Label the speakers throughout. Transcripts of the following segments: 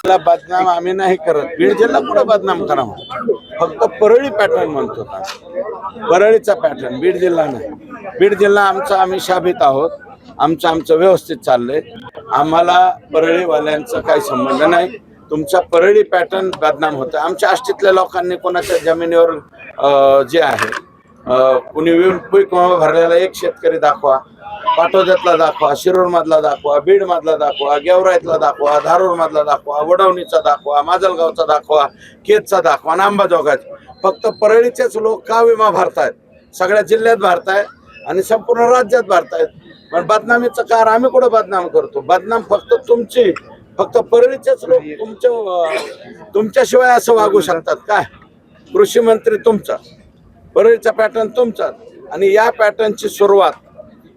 Speaker 1: जिल्ह्याला बदनाम आम्ही नाही करत. बीड जिल्हा कुठं बदनाम करावं, फक्त परळी पॅटर्न म्हणतो का, परळीचा पॅटर्न, बीड जिल्हा नाही. बीड जिल्हा आमचा, आम्ही शाबित आहोत, आमचं व्यवस्थित चाललंय. आम्हाला परळीवाल्यांचा काही संबंध नाही. तुमचा परळी पॅटर्न बदनाम होतं. आमच्या आष्टीतल्या लोकांनी कोणाच्या जमिनीवर जे आहे कुणी विमा भरलेला एक शेतकरी दाखवा, पाटोद्यातला दाखवा, शिरूर मधला दाखवा, बीड मधला दाखवा, गेवराईतला दाखवा, धारूर मधला दाखवा, वडवणीचा दाखवा, माजलगावचा दाखवा, केजचा दाखवा, अंबाजोगाईचा. फक्त परळीचेच लोक का विमा भरतायत, सगळ्या जिल्ह्यात भरतायत आणि संपूर्ण राज्यात भरतायत. पण बदनामीचं कार आम्ही कुठं बदनाम करतो? बदनाम फक्त तुमची, फक्त परळीचेच लोक तुमच्याशिवाय असं वागू शकतात काय? कृषी मंत्री तुमचा, परळीचा पॅटर्न तुमचा, आणि या पॅटर्नची सुरुवात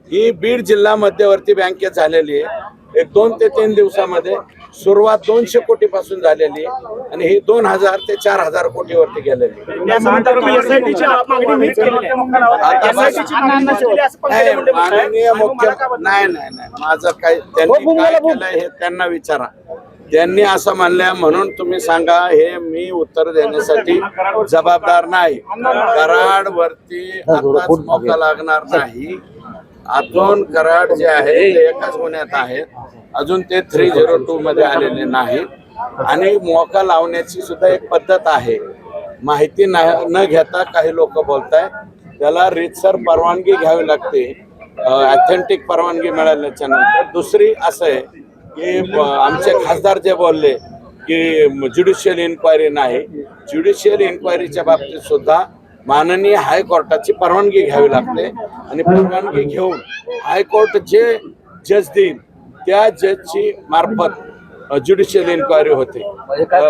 Speaker 1: ही बीड जिल्हा मध्यवर्ती बँकेत झालेली आहे. एक 2 ते 3 दिवसामध्ये सुरुवात 200 कोटीपासून झालेली आहे आणि ही 2000 ते 4000 कोटीवरती गेलेली. माननीय मुख्यमंत्री नाही, माझं काही त्यांनी काय केलंय हे त्यांना विचारा. त्यांनी असं म्हणल्या म्हणून तुम्ही सांगा, हे मी उत्तर देण्यासाठी जबाबदार नाही. कराडवरती आताच मोका लागणार नाही. आतून कराड जे आहे ते एकाच गुन्ह्यात आहेत, अजून ते 302 मध्ये आलेले नाहीत. आणि मोका लावण्याची सुद्धा एक पद्धत आहे. माहिती न घेता काही लोक बोलताय, त्याला रीतसर परवानगी घ्यावी लागते, ऑथेंटिक परवानगी मिळाल्याच्या नंतर. दुसरी असं आहे की आमचे खासदार जे बोलले की ज्युडिशियल इन्क्वायरी नाही, ज्युडिशियल इन्क्वायरीच्या बाबतीत सुद्धा माननीय हायकोर्टाची परवानगी घ्यावी लागते आणि परवानगी घेऊन हायकोर्ट जे जज देईल त्या जजची मार्फत ज्युडिशियल इन्क्वायरी होते.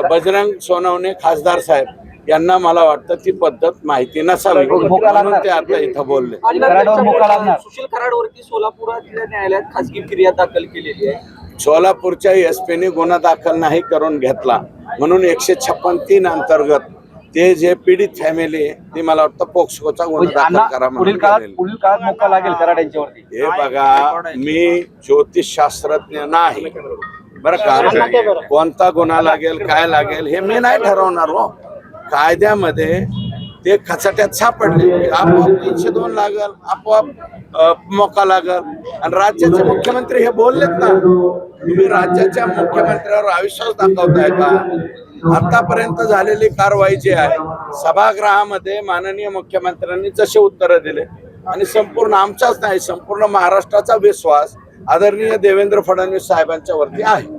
Speaker 1: बजरंग सोनवणे खासदार साहेब यांना मला वाटतं ती पद्धत माहिती नसावी म्हणून ते आता इथं बोलले.
Speaker 2: सुशील कराडवरती सोलापुरातल्या न्यायालयात खासगी फिर्याद दाखल केलेली आहे.
Speaker 1: सोलापूरच्या एसपीने गुन्हा दाखल नाही करून घेतला म्हणून 156(3) अंतर्गत ते जे पीडित फॅमिली आहे ती मला वाटतं पोक्सोचा गुन्हा दाखल करा म्हणून. हे बघा, मी ज्योतिषशास्त्रज्ञ नाही बरं का. कोणता गुन्हा लागेल, काय लागेल हे मी नाही ठरवणार हो. कायद्यामध्ये ते खचाट्यात सापडले, आपोआप 302 लागल, आपोआप मोका लागल. आणि राज्याचे मुख्यमंत्री हे बोललेत ना, तुम्ही राज्याच्या मुख्यमंत्र्यावर अविश्वास दाखवताय का? आतापर्यंत झालेली कारवाई जी आहे सभागृहामध्ये माननीय मुख्यमंत्र्यांनी जसे उत्तर दिले आणि संपूर्ण आमचाच नाही संपूर्ण महाराष्ट्राचा विश्वास आदरणीय देवेंद्र फडणवीस साहेबांच्या वरती आहे.